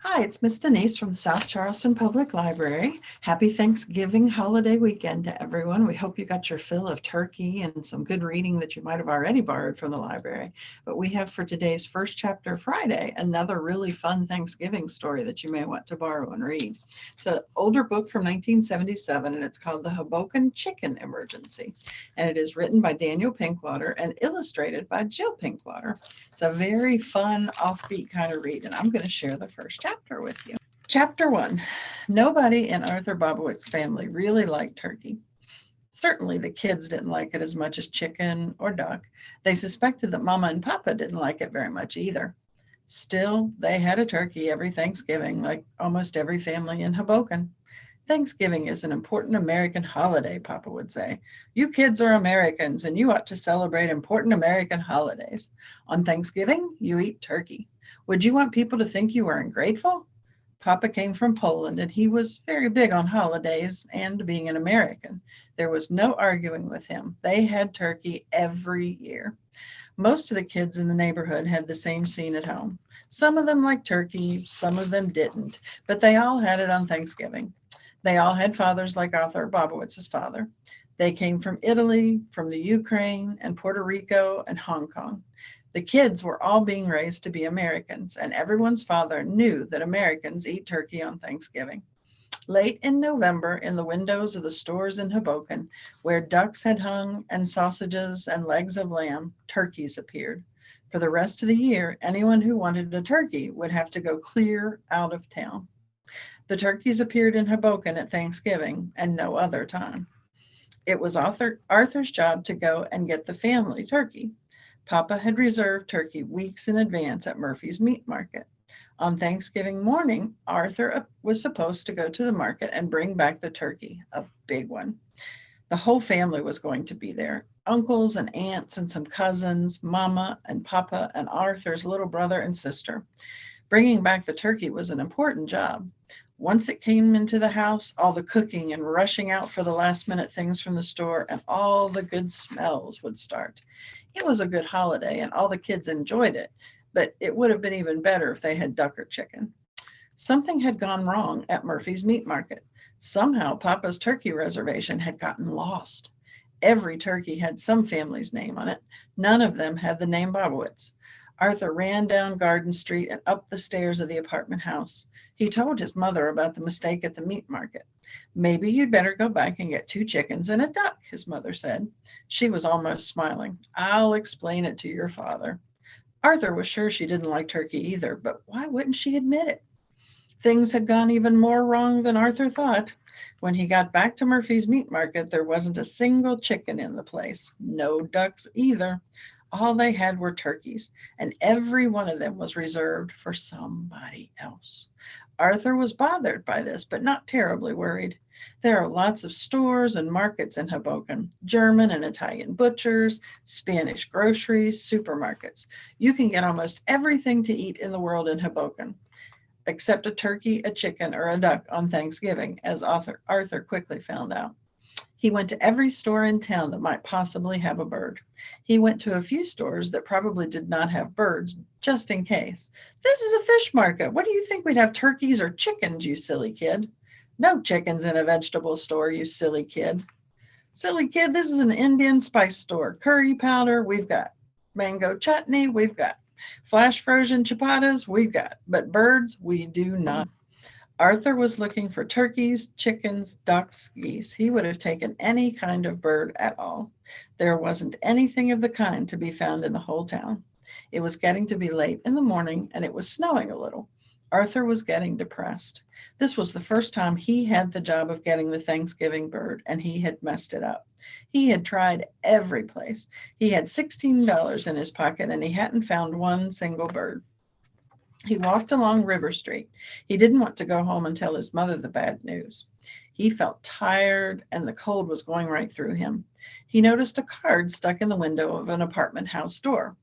Hi, it's Miss Denise from the South Charleston Public Library. Happy Thanksgiving holiday weekend to everyone. We hope you got your fill of turkey and some good reading that you might have already borrowed from the library. But we have for today's First Chapter Friday another really fun Thanksgiving story that you may want to borrow and read. It's an older book from 1977 and it's called the Hoboken Chicken Emergency. And it is written by Daniel Pinkwater and illustrated by Jill Pinkwater. It's a very fun, offbeat kind of read, and I'm going to share the first chapter with you. Chapter 1. Nobody in Arthur Bobowitz's family really liked turkey. Certainly the kids didn't like it as much as chicken or duck. They suspected that Mama and Papa didn't like it very much either. Still, they had a turkey every Thanksgiving, like almost every family in Hoboken. Thanksgiving is an important American holiday, Papa would say. You kids are Americans and you ought to celebrate important American holidays. On Thanksgiving, you eat turkey. Would you want people to think you were ungrateful? Papa came from Poland and he was very big on holidays and being an American. There was no arguing with him. They had turkey every year. Most of the kids in the neighborhood had the same scene at home. Some of them liked turkey, some of them didn't, but they all had it on Thanksgiving. They all had fathers like Arthur Bobowitz's father. They came from Italy, from the Ukraine, and Puerto Rico, and Hong Kong. The kids were all being raised to be Americans, and everyone's father knew that Americans eat turkey on Thanksgiving. Late in November, in the windows of the stores in Hoboken, where ducks had hung and sausages and legs of lamb, turkeys appeared. For the rest of the year, anyone who wanted a turkey would have to go clear out of town. The turkeys appeared in Hoboken at Thanksgiving and no other time. It was Arthur's job to go and get the family turkey. Papa had reserved turkey weeks in advance at Murphy's Meat Market. On Thanksgiving morning, Arthur was supposed to go to the market and bring back the turkey, a big one. The whole family was going to be there. Uncles and aunts and some cousins, Mama and Papa and Arthur's little brother and sister. Bringing back the turkey was an important job. Once it came into the house, all the cooking and rushing out for the last minute things from the store and all the good smells would start. It was a good holiday and all the kids enjoyed it, but it would have been even better if they had duck or chicken. Something had gone wrong at Murphy's Meat Market. Somehow Papa's turkey reservation had gotten lost. Every turkey had some family's name on it. None of them had the name Bobowitz. Arthur ran down Garden Street and up the stairs of the apartment house. He told his mother about the mistake at the meat market. Maybe you'd better go back and get 2 chickens and a duck, his mother said. She was almost smiling. I'll explain it to your father. Arthur was sure she didn't like turkey either, but why wouldn't she admit it? Things had gone even more wrong than Arthur thought. When he got back to Murphy's Meat Market, there wasn't a single chicken in the place. No ducks either. All they had were turkeys, and every one of them was reserved for somebody else. Arthur was bothered by this, but not terribly worried. There are lots of stores and markets in Hoboken, German and Italian butchers, Spanish groceries, supermarkets. You can get almost everything to eat in the world in Hoboken, except a turkey, a chicken, or a duck on Thanksgiving, as Arthur quickly found out. He went to every store in town that might possibly have a bird. He went to a few stores that probably did not have birds, just in case. This is a fish market. What do you think we'd have turkeys or chickens, you silly kid? No chickens in a vegetable store, you silly kid. Silly kid, this is an Indian spice store. Curry powder, we've got. Mango chutney, we've got. Flash frozen chapatas, we've got. But birds, we do not. Arthur was looking for turkeys, chickens, ducks, geese. He would have taken any kind of bird at all. There wasn't anything of the kind to be found in the whole town. It was getting to be late in the morning, and it was snowing a little. Arthur was getting depressed. This was the first time he had the job of getting the Thanksgiving bird, and he had messed it up. He had tried every place. He had $16 in his pocket, and he hadn't found one single bird. He walked along River Street. He didn't want to go home and tell his mother the bad news. He felt tired, and the cold was going right through him. He noticed a card stuck in the window of an apartment house door.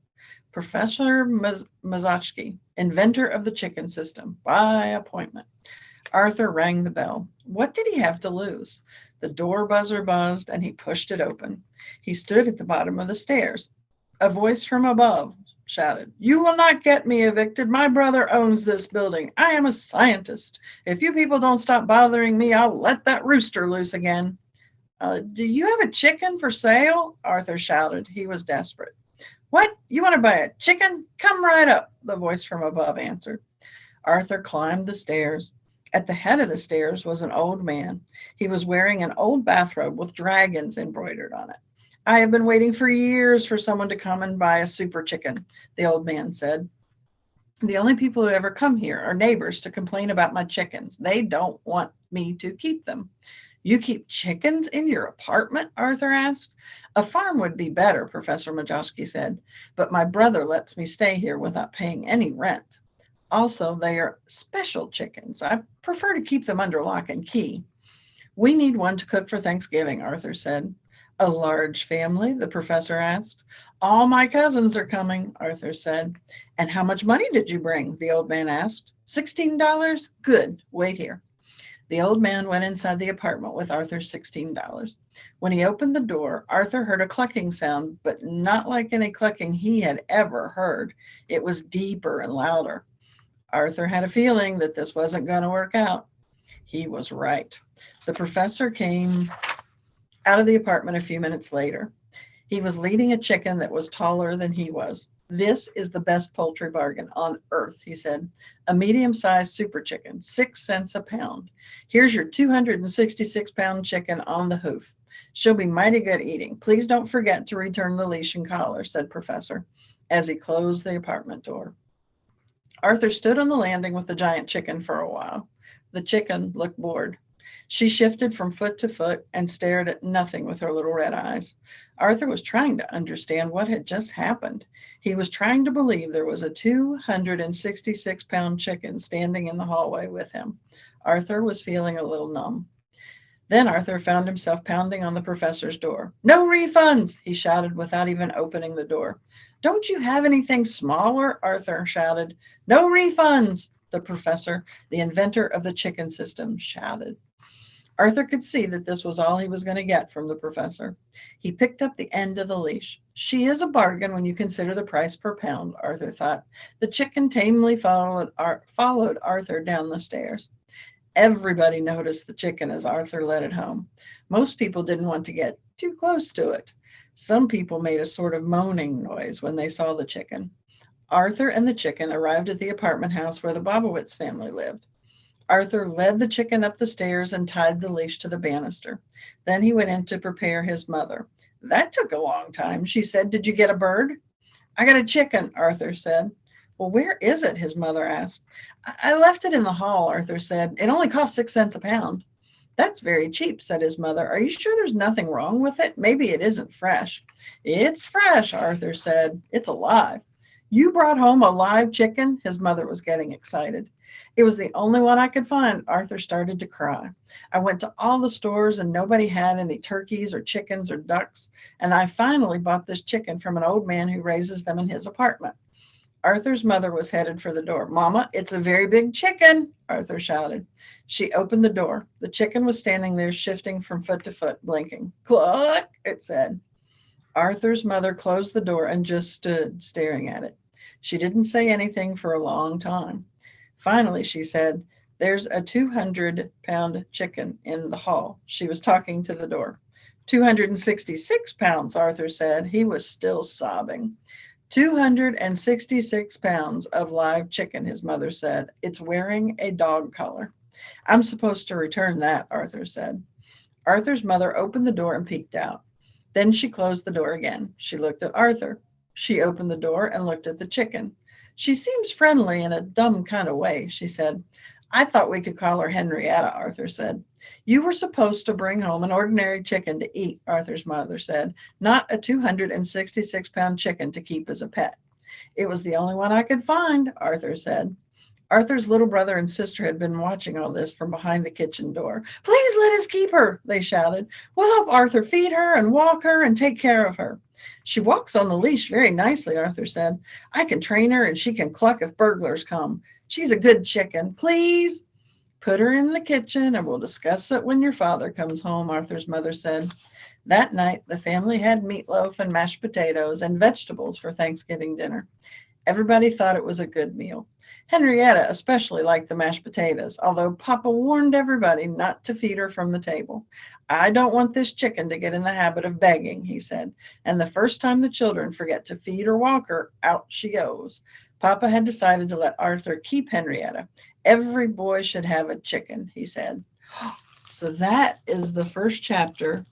Professor Mazochki, inventor of the chicken system, by appointment. Arthur rang the bell. What did he have to lose? The door buzzer buzzed, and he pushed it open. He stood at the bottom of the stairs. A voice from above shouted. You will not get me evicted. My brother owns this building. I am a scientist. If you people don't stop bothering me, I'll let that rooster loose again. Do you have a chicken for sale? Arthur shouted. He was desperate. What? You want to buy a chicken? Come right up, the voice from above answered. Arthur climbed the stairs. At the head of the stairs was an old man. He was wearing an old bathrobe with dragons embroidered on it. I have been waiting for years for someone to come and buy a super chicken, the old man said. The only people who ever come here are neighbors to complain about my chickens. They don't want me to keep them. You keep chickens in your apartment? Arthur asked. A farm would be better, Professor Majowski said, but my brother lets me stay here without paying any rent. Also, they are special chickens. I prefer to keep them under lock and key. We need one to cook for Thanksgiving, Arthur said. A large family? The professor asked. All my cousins are coming, Arthur said. And how much money did you bring? The old man asked. $16? Good. Wait here. The old man went inside the apartment with Arthur's $16. When he opened the door, Arthur heard a clucking sound, but not like any clucking he had ever heard. It was deeper and louder. Arthur had a feeling that this wasn't going to work out. He was right. The professor came out of the apartment a few minutes later. He was leading a chicken that was taller than he was. This is the best poultry bargain on earth, he said. A medium-sized super chicken, 6 cents a pound. Here's your 266-pound chicken on the hoof. She'll be mighty good eating. Please don't forget to return the leash and collar, said Professor, as he closed the apartment door. Arthur stood on the landing with the giant chicken for a while. The chicken looked bored. She shifted from foot to foot and stared at nothing with her little red eyes. Arthur was trying to understand what had just happened. He was trying to believe there was a 266-pound chicken standing in the hallway with him. Arthur was feeling a little numb. Then Arthur found himself pounding on the professor's door. No refunds, he shouted without even opening the door. Don't you have anything smaller? Arthur shouted. No refunds, the professor, the inventor of the chicken system, shouted. Arthur could see that this was all he was going to get from the professor. He picked up the end of the leash. She is a bargain when you consider the price per pound, Arthur thought. The chicken tamely followed Arthur down the stairs. Everybody noticed the chicken as Arthur led it home. Most people didn't want to get too close to it. Some people made a sort of moaning noise when they saw the chicken. Arthur and the chicken arrived at the apartment house where the Bobowitz family lived. Arthur led the chicken up the stairs and tied the leash to the banister. Then he went in to prepare his mother. That took a long time, she said. Did you get a bird? I got a chicken, Arthur said. Well, where is it? His mother asked. I left it in the hall, Arthur said. It only cost 6 cents a pound. That's very cheap, said his mother. Are you sure there's nothing wrong with it? Maybe it isn't fresh. It's fresh, Arthur said. It's alive. You brought home a live chicken? His mother was getting excited. It was the only one I could find. Arthur started to cry. I went to all the stores and nobody had any turkeys or chickens or ducks. And I finally bought this chicken from an old man who raises them in his apartment. Arthur's mother was headed for the door. Mama, it's a very big chicken, Arthur shouted. She opened the door. The chicken was standing there, shifting from foot to foot, blinking. Cluck, it said. Arthur's mother closed the door and just stood staring at it. She didn't say anything for a long time. Finally, she said, there's a 200-pound chicken in the hall. She was talking to the door. 266 pounds, Arthur said. He was still sobbing. 266 pounds of live chicken, his mother said. It's wearing a dog collar. I'm supposed to return that, Arthur said. Arthur's mother opened the door and peeked out. Then she closed the door again. She looked at Arthur. She opened the door and looked at the chicken. She seems friendly in a dumb kind of way, she said. I thought we could call her Henrietta, Arthur said. You were supposed to bring home an ordinary chicken to eat, Arthur's mother said, not a 266-pound chicken to keep as a pet. It was the only one I could find, Arthur said. Arthur's little brother and sister had been watching all this from behind the kitchen door. Please let us keep her, they shouted. We'll help Arthur feed her and walk her and take care of her. She walks on the leash very nicely, Arthur said. I can train her and she can cluck if burglars come. She's a good chicken. Please put her in the kitchen and we'll discuss it when your father comes home, Arthur's mother said. That night, the family had meatloaf and mashed potatoes and vegetables for Thanksgiving dinner. Everybody thought it was a good meal. Henrietta especially liked the mashed potatoes, although Papa warned everybody not to feed her from the table. I don't want this chicken to get in the habit of begging, he said, and the first time the children forget to feed or walk her, out she goes. Papa had decided to let Arthur keep Henrietta. Every boy should have a chicken, he said. So that is the first chapter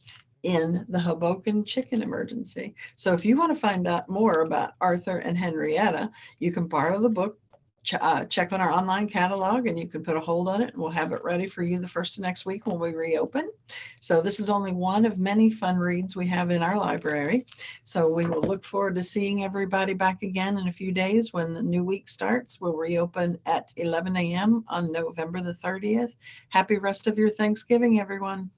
in the Hoboken Chicken Emergency. So if you want to find out more about Arthur and Henrietta, you can borrow the book, check on our online catalog, and you can put a hold on it, and we'll have it ready for you the first of next week when we reopen. So this is only one of many fun reads we have in our library. So we will look forward to seeing everybody back again in a few days when the new week starts. We'll reopen at 11 a.m. on November the 30th. Happy rest of your Thanksgiving, everyone.